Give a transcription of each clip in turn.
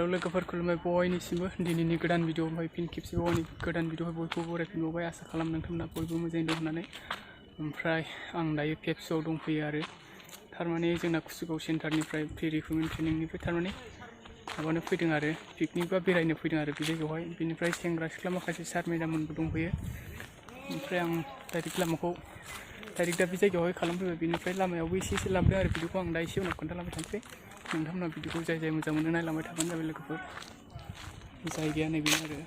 Hello लोगोफोर खुलुमबाय बयनिसिमबो दिनैनि गोदान भिडिअ ओमफ्राय फिन खेबसेबाव आंनि गोदान भिडिअखौ बयखौबो बरायफिनबावबाय आसा खालाम नोंथांमोना बयबो मोजाङै दं होननानै ओमफ्राय आं दायो पेप्सुआव दंफैयो आरो थारमाने जोंना कुसुगाव सेन्टारनिफ्राय प्रि रिक्रुटमेन्ट ट्रेनिंनिफ्राय थारमाने माबानो फैदों आरो पिकनिक बा बेरायनो फैदों आरो बे जायगायावहाय बेनिफ्राय सेंग्रा सिख्ला माखासे सार मेडाममोनबो दंफैयो ओमफ्राय आं डाइरेक्ट लामाखौ डाइरेक्ट दा बे जायगायावहाय खालामफैबाय बेनिफ्राय लामायावबो एसे लाबोदों आरो भिडिअखौ आं दा एसे उनाव खोन्थालांबाय थानोसै नोंथांमोना भिडिअखौ जाय जाय मोजां मोनो नायलांबाय थाबानो जाबाय लोगोफोर जायगाया नैबे आरो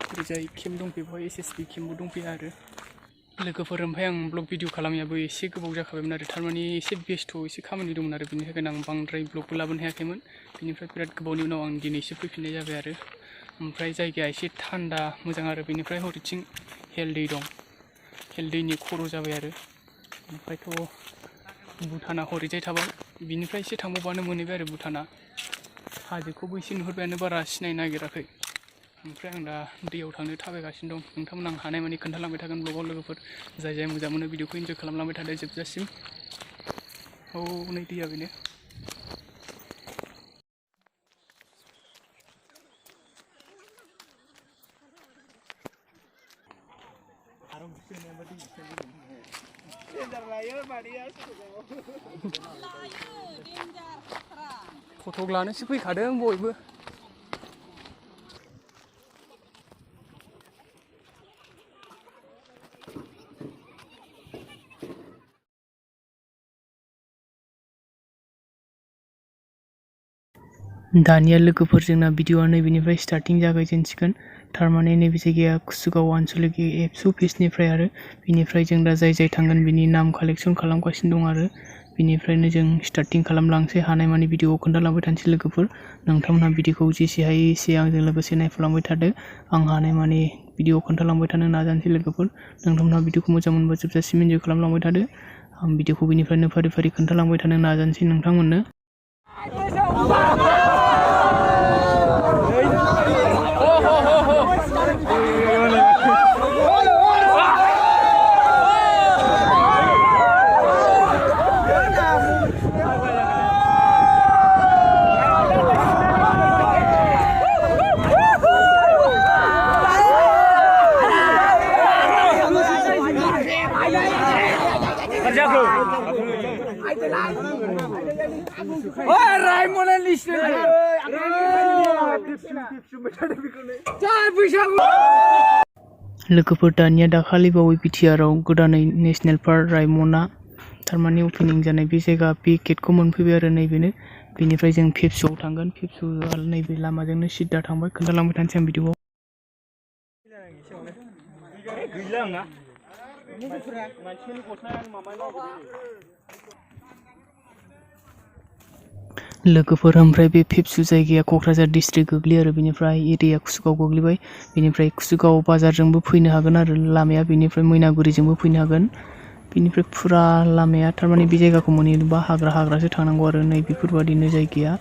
ओरैजाय केम्प दंफैयो बेवहाय एसएसबि केम्पबो दंफैयो आरो लोगोफोर ओमफ्राय आं ब्लग भिडिअ खालामनायाबो एसे गोबाव जाखाबायमोन आरो थारमाने एसे बेस्थ' एसे खामानि दंमोन आरो बेनि थाखायनो आं बांद्राय ब्लगबो लाबोनो हायाखैमोन बेनिफ्राय बिराद गोबावनि उनाव आं दिनैसो फैफिननाय जाबाय आरो ओमफ्राय जायगाया एसे थान्दा मोजां आरो बेनिफ्राय हरैथिं हेल दै दं हेल दैनि खर' जाबाय आरो ओमफ्रायथ' भुटाना हरैजाय थाबाय बिनिफ्राय एसे थांबावबानो मोनहैबाय आरो भुटाना हाजोखौबो एसे नुहुरबायानो बारा सिनायनो नागिराखै ओमफ्राय आं दा दैयाव थांनो थाबायगासिनो दं नोंथांमोन आं हानायमानि खोन्थालांबाय थागोन ब्लगाव लोगोफोर जाय जाय मोजां मोनो भिडिअखौ इन्जय खालामलांबाय थादो जोबजासिम औ नै दैया बेनो फटक लानोसो फैखादों बयबो दानिया लोगोफोर जोंना भिडिअआ नैबेनिफ्राय स्टार्टिं जागायजेनसिगोन थारमाने नैबे जायगाया कुसुगाव आनसलिक एपसु अफिसनिफ्राय आरो बिनिफ्राय जों दा जाय जाय थांगोन बिनि नाम कालेक्सन खालामगासिनो दं आरो बिनिफ्रायनो जों स्टार्टिं खालामलांसै हानायमानि भिडिअखौ खोन्थालांबाय थानोसै लोगोफोर नोंथांमोनहा भिडिअखौ जेसे हायो एसे आंजों लोगोसे नायफालांबाय थादो आं हानायमानि भिडिअ खोन्थालांबाय थानो नाजानोसै लोगोफोर नोंथांमोनहा भिडिअखौ मोजां मोनबा जोबजासिम इन्जय खालामलांबाय थादो आं भिडिअखौ बिनिफ्रायनो फारि फारि खोन्थालांबाय थानो नाजानोसै नोंथांमोननो लोगोफोर दानिया दाखालि बावै बिटिआरआव गोदानै नेशनेल पार्क रायमना थारमाने अपेनिं जानाय बे जायगा बे गेटखौ मोनफैबाय आरो नैबेनो बेनिफ्राय जों पेप्सुआव थांगोन पेप्सुआ नैबे लामाजोंनो सिदा थांबाय खोन्थालांबाय थानोसै आं भिडिअआव लोगोफोर ओमफ्राय बे पेप्सु जायगाया क'क्राझार डिस्ट्रिक्ट गोग्लैयो आरो बेनिफ्राय एरिया कुसुगाव गोग्लैबाय बेनिफ्राय कुसुगाव बाजारजोंबो फैनो हागोन आरो लामाया बेनिफ्राय मैनागुरिजोंबो फैनो हागोन बेनिफ्राय फुरा लामाया थारमाने बे जायगाखौ मोनहैनोबा हाग्रासो थांनांगौ आरो नै बेफोरबादिनो जायगाया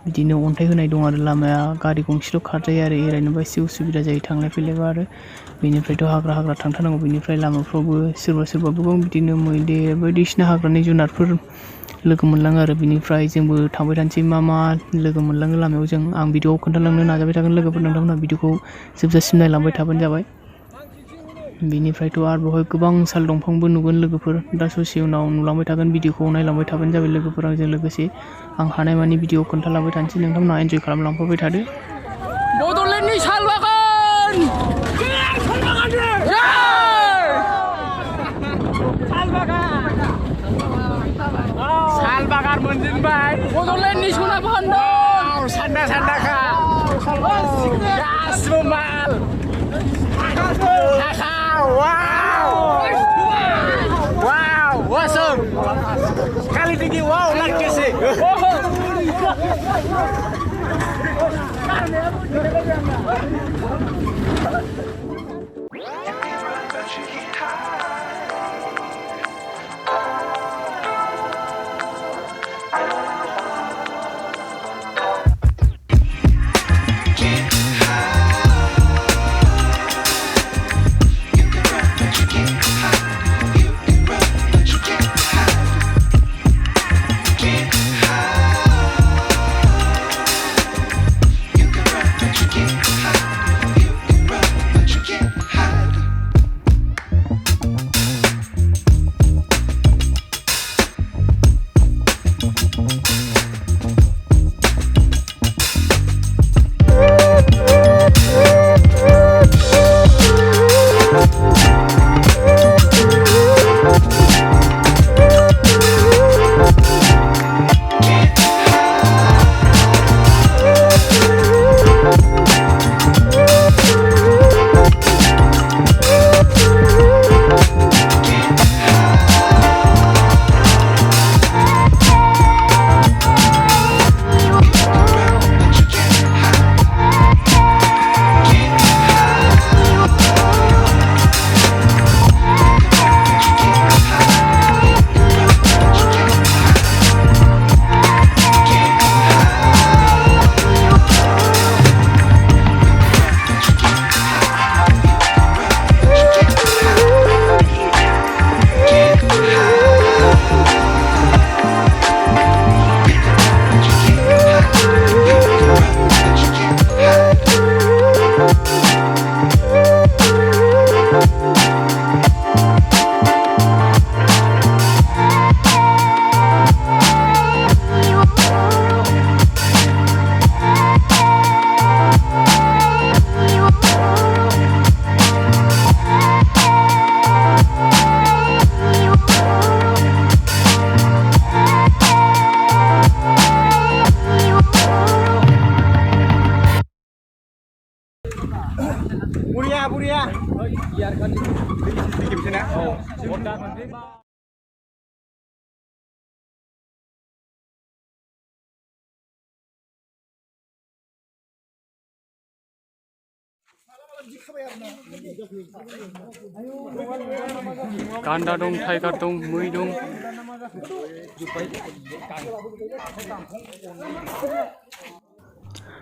बिदिनो अन्थाइ होनाय दं आरो लामाया गारि गंसेल' खारजायो आरो एरायनोबा एसे उसुबिदा जायो थांलाय फैलायबा आरो बेनिफ्रायथ' हाग्रा थांथारनांगौ बेनिफ्राय लामाफ्रावबो सोरबा गोबां बिदिनो मैदेर बायदिसिना हाग्रानि जुनारफोर लोगो मोनलाङो आरो बिनिफ्राय जोंबो थांबाय थानोसै मा लोगो मोनलाङो लामायाव जों आं भिडिअआव खोन्थालांनो नाजाबाय थागोन लोगोफोर नोंथांमोनहा भिडिअखौ जोबजासिम नायलांबाय थाबानो जाबाय बिनिफ्रायथ' आरो बेवहाय गोबां साल दंफांबो नुगोन लोगोफोर दा ससे उनाव नुलांबाय थागोन भिडिअखौ नायलांबाय थाबानो जाबाय लोगोफोर आंजों लोगोसे आं हानायमानि भिडिअ खोन्थालांबाय थानोसै नोंथांमोनहा एन्जय खालामलांफाबाय थादो बड'लेण्डनि साल बागान साल बागान मोनजेनबाय बड'लेण्डनि सना भान्डार सान्दाखा गासिबो माल Wow, awesome! Kali tinggi, wow, like sih. Buria. Biar kan sedikit sana. गान्दा दं, टाइगार दं, मै दं।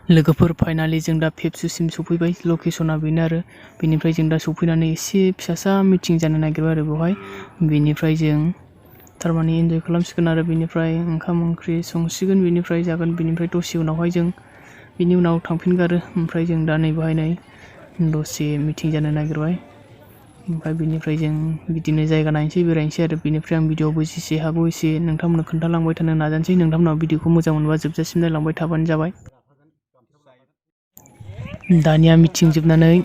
लोगोफोर फाइनालि जों दा पेप्सुसिम सफैबाय। लकेसना बेनो आरो बेनिफ्राय जों दा सफैनानै एसे फिसासा मिटिं जानो नागिरबाय आरो बेवहाय। बेनिफ्राय जों थारमाने एन्जय खालामसिगोन आरो बेनिफ्राय ओंखाम ओंख्रि संसिगोन, बेनिफ्राय जागोन, बेनिफ्राय दसे उनावहाय जों बिनि उनाव थांफिनगोन आरो ओमफ्राय जों दा नै बेहाय दसे मिटिं जानो नागिरबाय। ओमफ्राय बेनिफ्राय जों बिदिनो जायगा नायनोसै, बेरायनोसै आरो बेनिफ्राय आं भिडिअ'बो जेसे हागौ एसे नोंथांमोननो खोन्थालांबाय थानो नाजानोसै। नोंथांमोनाव भिडिअ'खौ मोजां मोनबा जोबजासिम नायलांबाय थाबानो जाबाय। दानिया मिटिं जोबनानै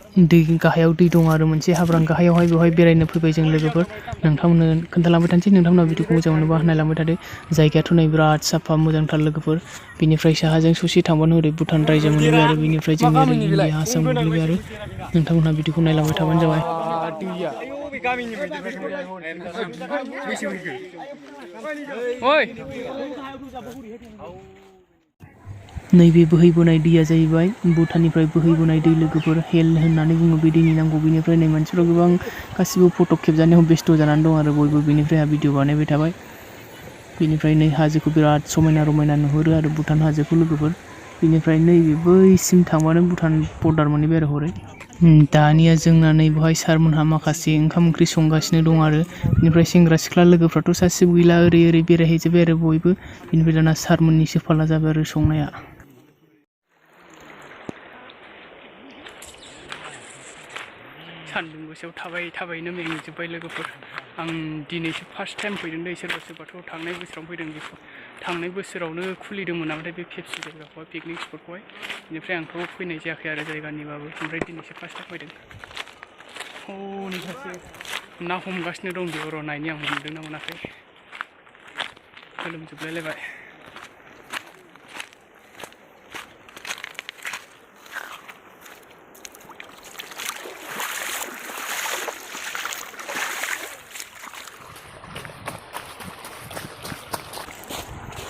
गाहायाव दै दं आरो मोनसे हाब्रां गाहायावहाय बेवहाय बेरायनो फैबाय जों लोगोफोर। नोंथांमोननो खोन्थालांबाय थानोसै, नोंथांमोनाव भिडिअ'खौ मोजां मोनोबा नायलांबाय थादो। जायगायाथ' नै बिराद साफा मोजांथार लोगोफोर। बेनिफ्राय साहाजों ससे थांबानो ओरै भुटान रायजो मोनहैबाय आरो बेनिफ्राय जों ओरै इन्डिया आसाम गोग्लैबाय आरो नोंथांमोनहा भिडिअ'खौ नायलांबाय थाबानो जाबाय। नैबे बोहैबोनाय दैया जाहैबाय भुटाननिफ्राय बोहैबोनाय दै लोगोफोर। हेल होननानै बुङो बे दैनि नामखौ। बेनिफ्राय नै मानसिफ्रा गोबां गासिबो फट' खेबजानायाव बेस्थ' जानानै दं आरो बयबो। बेनिफ्राय आंहा भिडिअ बानायबाय थाबाय। बेनिफ्राय नै हाजोखौ बिराद समायना रमायना नुहुरो आरो भुटान हाजोखौ लोगोफोर। बेनिफ्राय नैबे बैसिम थांबानो भुटान बर्डार मोनहैबाय आरो हरै। दानिया जोंना नै बेवहाय सारमोनहा माखासे ओंखाम ओंख्रि संगासिनो दं आरो बेनिफ्राय सेंग्रा सिख्ला लोगोफ्राथ' सासेबो गैला, ओरै बेरायहैजोब्बाय आरो बयबो। बेनिफ्राय दाना सारमोननिसो फाला जाबाय आरो संनाया। सान्दुं गोसायाव थाबायनो मेंजोब्बाय लोगोफोर। आं दिनैसो फार्स्ट टाइम फैदों दै। सोरबा सोरबाथ' थांनाय बोसोरावनो फैदों। बेखौ थांनाय बोसोरावनो खुलिदोंमोन नामाथाय बे पेप्सु जायगाखौहाय, पिकनिक स्पटखौहाय। बेनिफ्राय आंथ' फैनाय जायाखै आरो जायगानिबाबो। ओमफ्राय दिनैसो फार्स्ट टाइम फैदों। हनै सासे ना हमगासिनो दं बेयाव। र' नायनि आं मोनदों ना मोनाखै। गोलोमजोबलायलायबाय।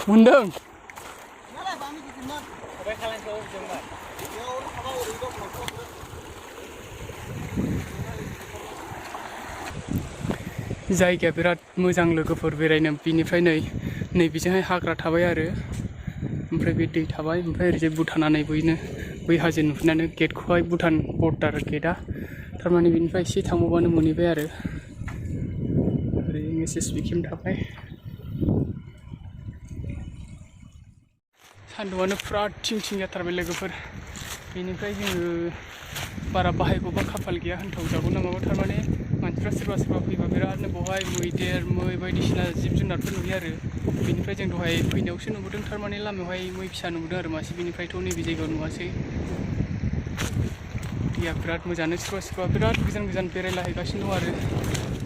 मोनदों। जायगाया बिराद मोजां लोगोफोर बेरायनो। बिनिफ्राय नै बिजोंहाय हाग्रा थाबाय आरो ओमफ्राय बे दै थाबाय। ओमफ्राय ओरैजाय भुटाना नै बै हाजो नुहुरनानै गेटखौहाय भुटान बर्डार गेटआ थारमाने बिनिफ्राय एसे थांबावबानो मोनहैबाय आरो ओरै एसएसबि केम्प थाबाय। सान्दुंआनो बिराद थिं जाथारबाय लोगोफोर। बेनिफ्राय जोङो बारा बाहायगौबा खाफाल गैया होनथावजागौ ना मागौ। थारमाने मानसिफ्रा सोरबा फैबा बिरादनो बहाय मैदेर, मै बायदिसिना जिब जुनारफोर नुयो आरो बेनिफ्राय जों दहाय फैनायावसो नुबोदों। थारमाने लामायावहाय मै फिसा नुबोदों आरो मासे। बेनिफ्रायथ' नैबे जायगायाव नुवासै। दैया बिराद मोजाङानो। सोरबा बिराद गोजान बेरायलाहैगासिनो दं आरो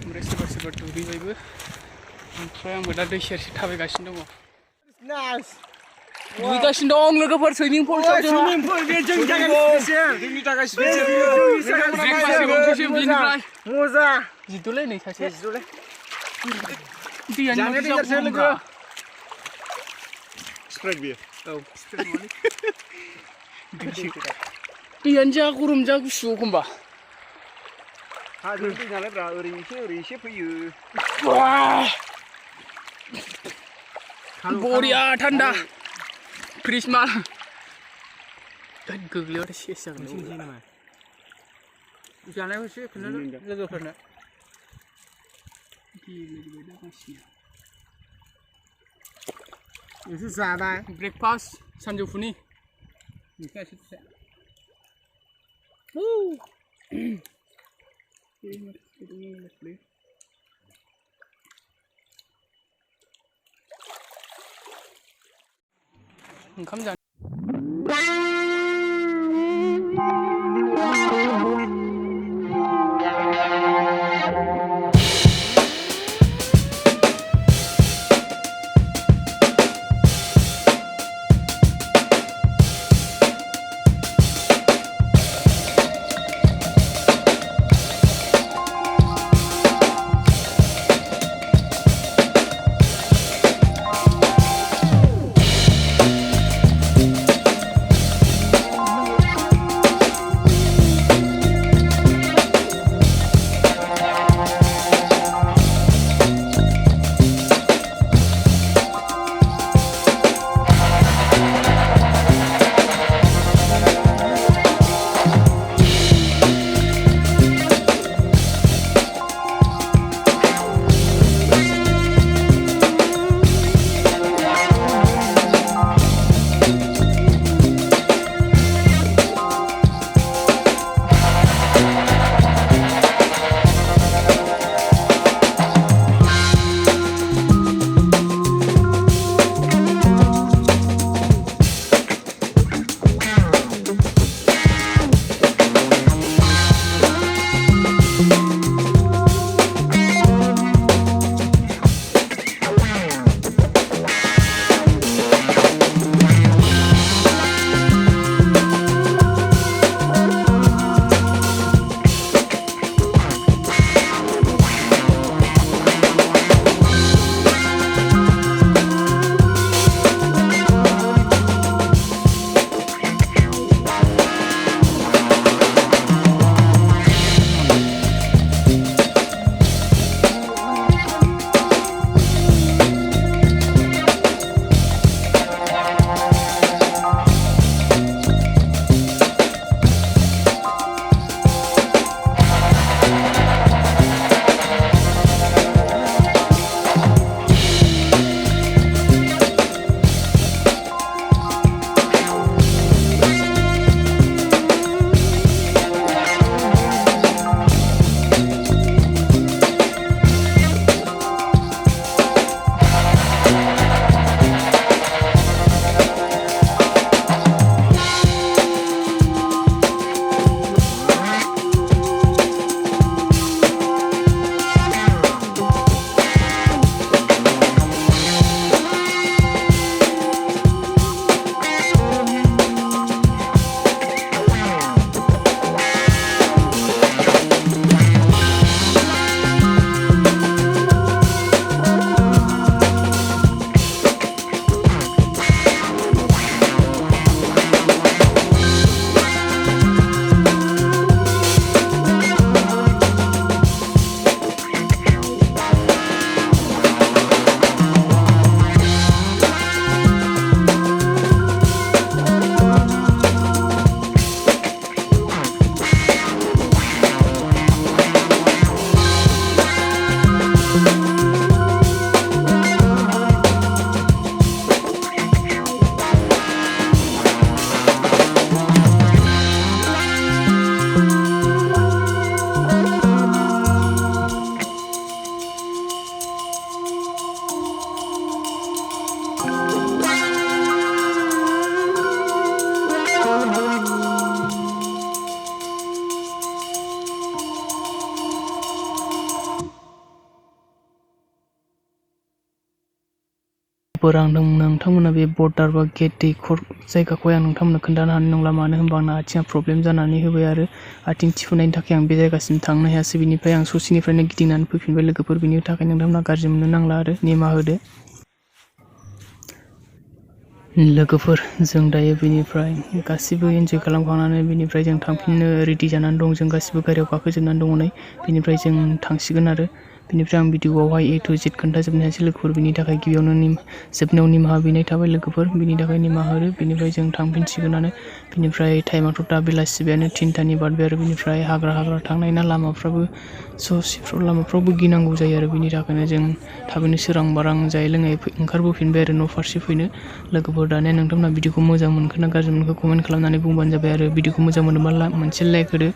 ओमफ्राय सोरबा दुगैबायबो। ओमफ्राय आंबो दा दै सेर थाबायगासिनो दङ। दुगैगासिनो दं लोगोफोर। सुइमिं पुल बे जोंनि थाखाय स्पेसियेल। मजा जिद'लै नै सासे दैयानो लोगो। स्प्राइट बियो। औ स्प्राइट माने दैयानो जा गरम जा गुसु एखमबा। हाजोनि दै नालाय ब्रा, ओरै एसे फैयो। बरिया थान्दा फ्रिज माल। गोग्लैबाथाय सेस जागोन नामा? जानायाव एसे खोन्थादो लोगोफोरनो। एसे जाबाय ब्रेकफास्ट सानजौफुनि। ओंखाम जानो लोगोफोर आं नोंथांमोना बे बर्डार बा गेट दैखर जायगाखौ आं नोंथांमोननो खोन्थानो हानाय नंला मानो होनबा आंना आथिङा प्रब्लेम जानानै होबाय आरो आथिं थिफुनायनि थाखाय आं बे जायगासिम थांनो हायासै बिनिफ्राय आं ससेनिफ्रायनो गिदिंनानै फैफिनबाय लोगोफोर बिनि थाखाय नोंथांमोना गाज्रि मोननो नांला आरो निमाहा होदो लोगोफोर जों दायो बेनिफ्राय गासिबो एन्जय खालामखांनानै बेनिफ्राय जों थांफिननो रेडि जानानै दं जों गासिबो गारियाव गाखोजोबनानै दङ नै बेनिफ्राय जों थांसिगोन आरो बेनिफ्राय आं भिडिअआवहाय A to Z खोन्थाजोबनो हायासै लोगोफोर बिनि थाखाय गिबियावनो जोबनायाव निमाहा बिनाय थाबाय लोगोफोर बिनि थाखाय निमाहा हो बेनिफ्राय जों थांफिनसिगोनानो बेनिफ्राय टाइमाथ' दा बेलासिबायानो 3टानि बारबाय आरो बेनिफ्राय हाग्रा थांनाय ना लामाफ्राबो ससेफ्राव लामाफ्रावबो गिनांगौ जायो आरो बिनि थाखायनो जों थाबैनो सोरां बारां जायै लोङै ओंखारबोफिनबाय आरो न' फारसे फैनो लोगोफोर दानिया नोंथांमोना भिडिअखौ मोजां मोनखोना गाज्रि मोनखो कमेन्ट खालामनानै बुंबानो जाबाय आरो भिडिअखौ मोजां मोनोब्ला मोनसे लाइक होदो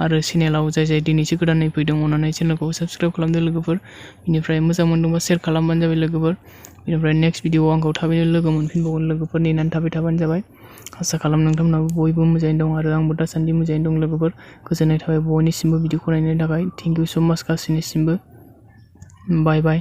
आरो चेनेलाव जाय दिनैसो गोदानै फैदों अननानै चेनेलखौ साबस्क्राइब खालामदो लोगोफोर बेनिफ्राय मोजां मोनदोंबा शेयार खालामबानो जाबाय लोगोफोर बेनिफ्राय नेक्स्ट भिडिअआव आंखौ थाबैनो लोगो मोनफिनबावगोन लोगोफोर नेनानै थाबाय थाबानो जाबाय आसा खालाम नोंथांमोनाबो बयबो मोजाङैनो दं आरो आंबो दासान्दि मोजाङैनो दं लोगोफोर गोजोननाय थाबाय बयनिसिमबो भिडिअखौ नायनायनि थाखाय थेंक इउ स' माच गासैनिसिमबो बाय बाय